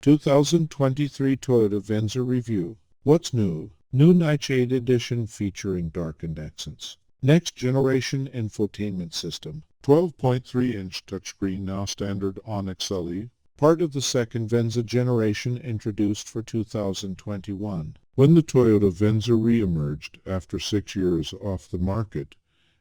2023 Toyota Venza Review. What's new? New Nightshade Edition featuring darkened accents. Next generation infotainment system. 12.3-inch touchscreen now standard on XLE. Part of the second Venza generation introduced for 2021. When the Toyota Venza re-emerged after 6 years off the market,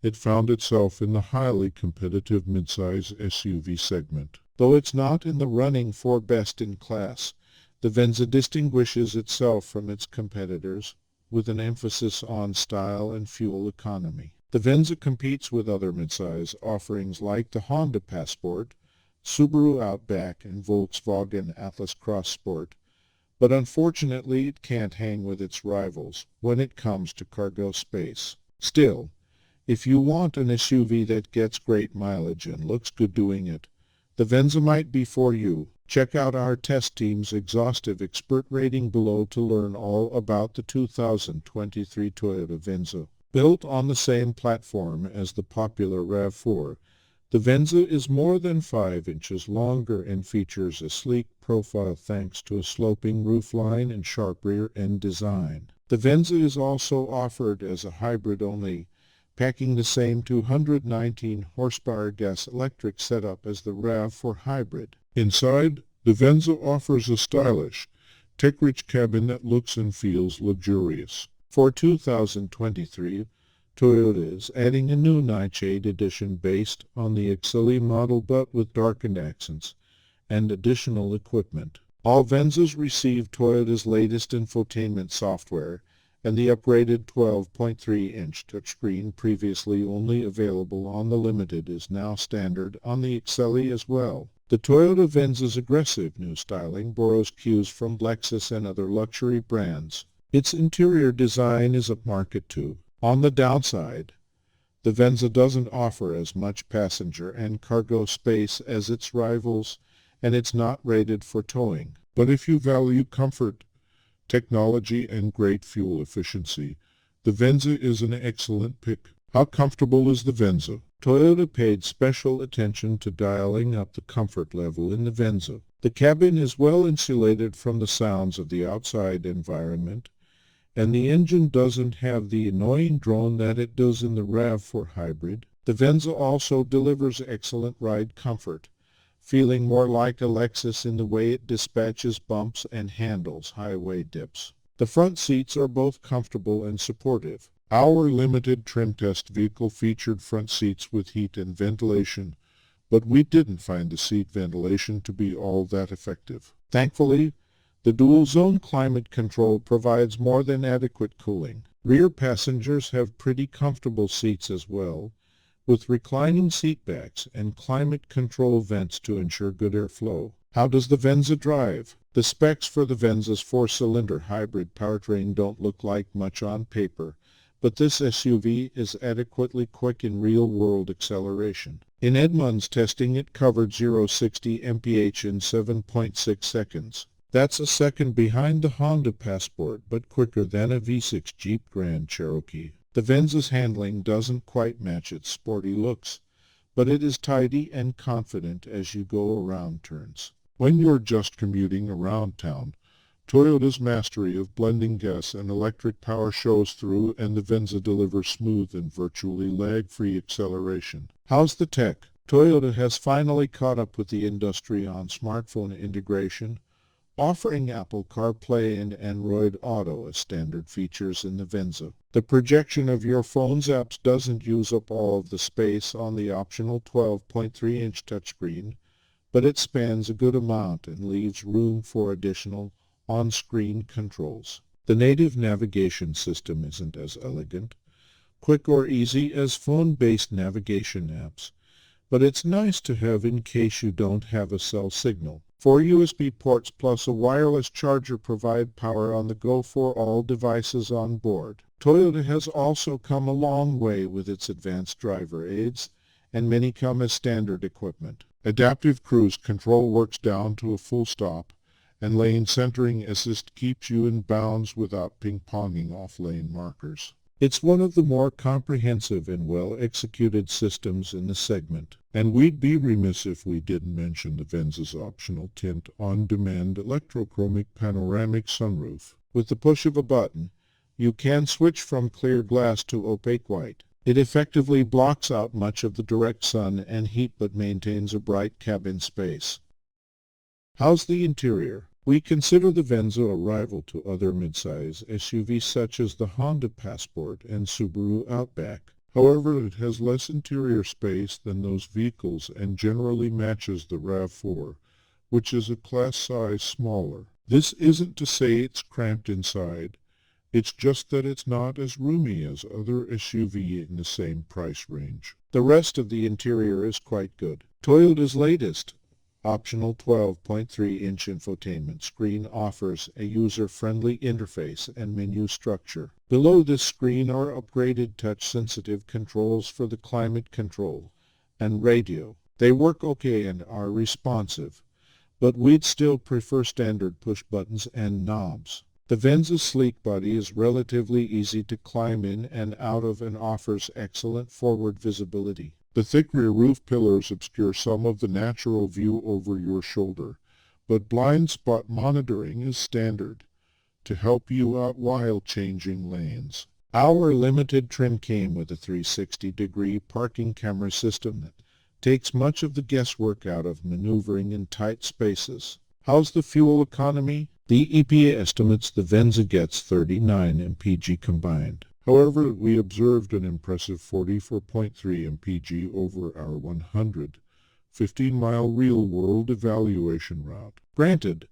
it found itself in the highly competitive midsize SUV segment. Though it's not in the running for best in class, the Venza distinguishes itself from its competitors with an emphasis on style and fuel economy. The Venza competes with other midsize offerings like the Honda Passport, Subaru Outback, and Volkswagen Atlas Cross Sport, but unfortunately it can't hang with its rivals when it comes to cargo space. Still, if you want an SUV that gets great mileage and looks good doing it, the Venza might be for you. Check out our test team's exhaustive expert rating below to learn all about the 2023 Toyota Venza. Built on the same platform as the popular RAV4, the Venza is more than 5 inches longer and features a sleek profile thanks to a sloping roofline and sharp rear end design. The Venza is also offered as a hybrid only, packing the same 219 horsepower gas-electric setup as the RAV4 hybrid. Inside, the Venza offers a stylish, tech-rich cabin that looks and feels luxurious. For 2023, Toyota is adding a new Nightshade Edition based on the XLE model but with darkened accents and additional equipment. All Venzas receive Toyota's latest infotainment software, and the upgraded 12.3-inch touchscreen previously only available on the Limited is now standard on the XLE as well. The Toyota Venza's aggressive new styling borrows cues from Lexus and other luxury brands. Its interior design is upmarket too. On the downside, the Venza doesn't offer as much passenger and cargo space as its rivals, and it's not rated for towing. But if you value comfort, technology, and great fuel efficiency, the Venza is an excellent pick. How comfortable is the Venza? Toyota paid special attention to dialing up the comfort level in the Venza. The cabin is well insulated from the sounds of the outside environment, and the engine doesn't have the annoying drone that it does in the RAV4 hybrid. The Venza also delivers excellent ride comfort, feeling more like a Lexus in the way it dispatches bumps and handles highway dips. The front seats are both comfortable and supportive. Our limited trim test vehicle featured front seats with heat and ventilation, but we didn't find the seat ventilation to be all that effective. Thankfully, the dual-zone climate control provides more than adequate cooling. Rear passengers have pretty comfortable seats as well, with reclining seatbacks and climate control vents to ensure good airflow. How does the Venza drive? The specs for the Venza's 4-cylinder hybrid powertrain don't look like much on paper, but this SUV is adequately quick in real-world acceleration. In Edmunds testing, it covered 0-60 mph in 7.6 seconds. That's a second behind the Honda Passport, but quicker than a V6 Jeep Grand Cherokee. The Venza's handling doesn't quite match its sporty looks, but it is tidy and confident as you go around turns. When you're just commuting around town, Toyota's mastery of blending gas and electric power shows through, and the Venza delivers smooth and virtually lag-free acceleration. How's the tech? Toyota has finally caught up with the industry on smartphone integration, offering Apple CarPlay and Android Auto as standard features in the Venza. The projection of your phone's apps doesn't use up all of the space on the optional 12.3-inch touchscreen, but it spans a good amount and leaves room for additional on-screen controls. The native navigation system isn't as elegant, quick, or easy as phone-based navigation apps, but it's nice to have in case you don't have a cell signal. 4 USB ports plus a wireless charger provide power on the go for all devices on board. Toyota has also come a long way with its advanced driver aids, and many come as standard equipment. Adaptive cruise control works down to a full stop, and lane centering assist keeps you in bounds without ping-ponging off lane markers. It's one of the more comprehensive and well-executed systems in the segment, and we'd be remiss if we didn't mention the Venza's optional tint on-demand electrochromic panoramic sunroof. With the push of a button, you can switch from clear glass to opaque white. It effectively blocks out much of the direct sun and heat but maintains a bright cabin space. How's the interior? We consider the Venza a rival to other midsize SUVs such as the Honda Passport and Subaru Outback. However, it has less interior space than those vehicles and generally matches the RAV4, which is a class size smaller. This isn't to say it's cramped inside. It's just that it's not as roomy as other SUVs in the same price range. The rest of the interior is quite good. Toyota's latest optional 12.3-inch infotainment screen offers a user-friendly interface and menu structure. Below this screen are upgraded touch-sensitive controls for the climate control and radio. They work okay and are responsive, but we'd still prefer standard push buttons and knobs. The Venza's sleek body is relatively easy to climb in and out of and offers excellent forward visibility. The thick rear roof pillars obscure some of the natural view over your shoulder, but blind spot monitoring is standard to help you out while changing lanes. Our limited trim came with a 360-degree parking camera system that takes much of the guesswork out of maneuvering in tight spaces. How's the fuel economy? The EPA estimates the Venza gets 39 mpg combined. However, we observed an impressive 44.3 mpg over our 115-mile real-world evaluation route. Granted,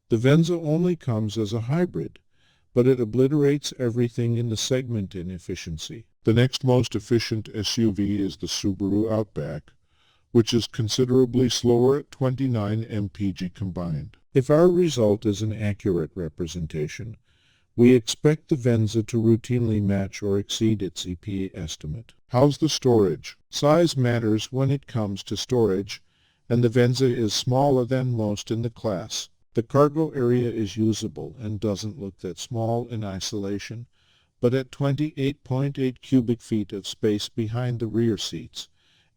the Venza only comes as a hybrid, but it obliterates everything in the segment in efficiency. The next most efficient SUV is the Subaru Outback, which is considerably slower at 29 mpg combined. If our result is an accurate representation, we expect the Venza to routinely match or exceed its EPA estimate. How's the storage? Size matters when it comes to storage, and the Venza is smaller than most in the class. The cargo area is usable and doesn't look that small in isolation, but at 28.8 cubic feet of space behind the rear seats,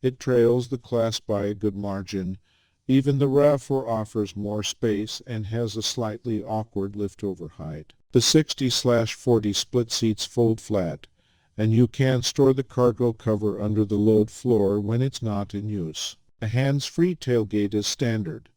it trails the class by a good margin. Even the RAV4 offers more space and has a slightly awkward liftover height. The 60/40 split seats fold flat, and you can store the cargo cover under the load floor when it's not in use. A hands-free tailgate is standard,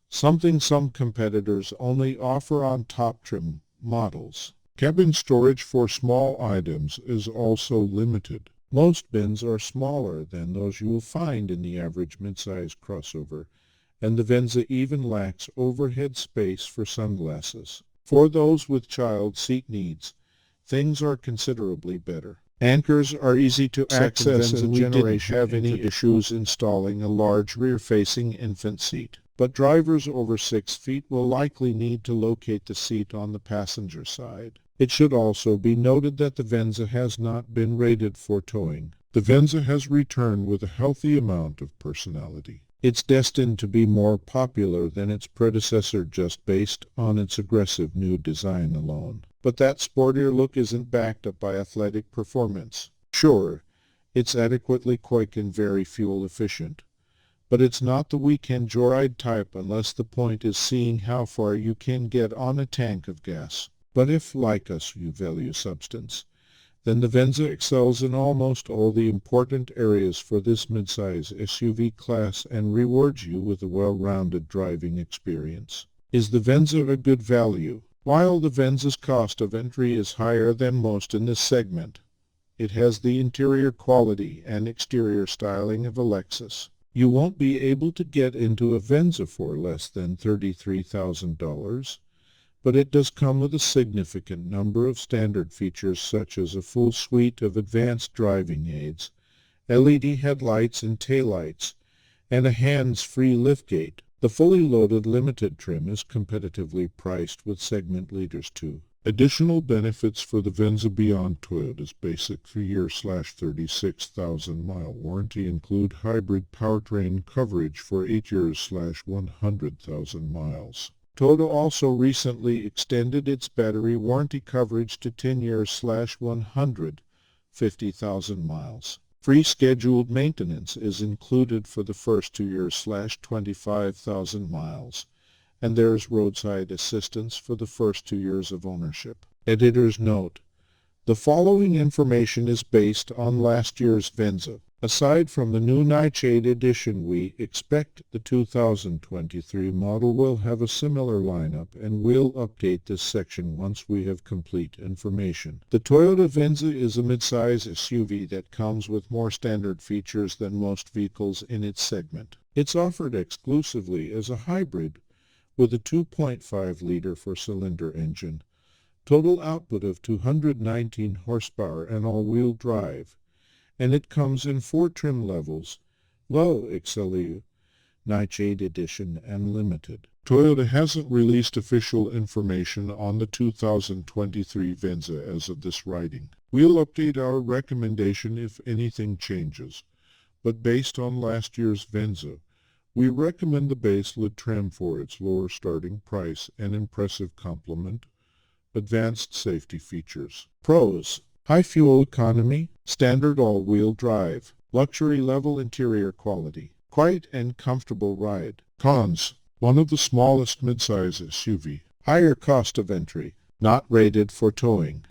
something some competitors only offer on top trim models. Cabin storage for small items is also limited. Most bins are smaller than those you will find in the average midsize crossover, and the Venza even lacks overhead space for sunglasses. For those with child seat needs, things are considerably better. Anchors are easy to access and we didn't have any issues installing a large rear-facing infant seat. But drivers over 6 feet will likely need to locate the seat on the passenger side. It should also be noted that the Venza has not been rated for towing. The Venza has returned with a healthy amount of personality. It's destined to be more popular than its predecessor just based on its aggressive new design alone. But that sportier look isn't backed up by athletic performance. Sure, it's adequately quick and very fuel efficient, but it's not the weekend joyride type unless the point is seeing how far you can get on a tank of gas. But if, like us, you value substance, then the Venza excels in almost all the important areas for this midsize SUV class and rewards you with a well-rounded driving experience. Is the Venza a good value? While the Venza's cost of entry is higher than most in this segment, it has the interior quality and exterior styling of a Lexus. You won't be able to get into a Venza for less than $33,000. But it does come with a significant number of standard features such as a full suite of advanced driving aids, LED headlights and taillights, and a hands-free liftgate. The fully loaded limited trim is competitively priced with segment leaders too. Additional benefits for the Venza beyond Toyota's basic 3-year/36,000-mile warranty include hybrid powertrain coverage for 8 years/100,000 miles. Toyota also recently extended its battery warranty coverage to 10 years/100, 50,000 miles. Free scheduled maintenance is included for the first 2 years / 25,000 miles, and there is roadside assistance for the first 2 years of ownership. Editor's note: the following information is based on last year's Venza. Aside from the new Nightshade edition, we expect the 2023 model will have a similar lineup, and we'll update this section once we have complete information. The Toyota Venza is a midsize SUV that comes with more standard features than most vehicles in its segment. It's offered exclusively as a hybrid with a 2.5-liter four-cylinder engine, total output of 219 horsepower and all-wheel drive, and it comes in 4 trim levels: Low, XLE, Nightshade Edition, and Limited. Toyota hasn't released official information on the 2023 Venza as of this writing. We'll update our recommendation if anything changes, but based on last year's Venza, we recommend the base lid trim for its lower starting price and impressive complement, advanced safety features. Pros: high fuel economy, standard all-wheel drive, luxury-level interior quality, quiet and comfortable ride. Cons: one of the smallest midsize SUV, higher cost of entry, not rated for towing.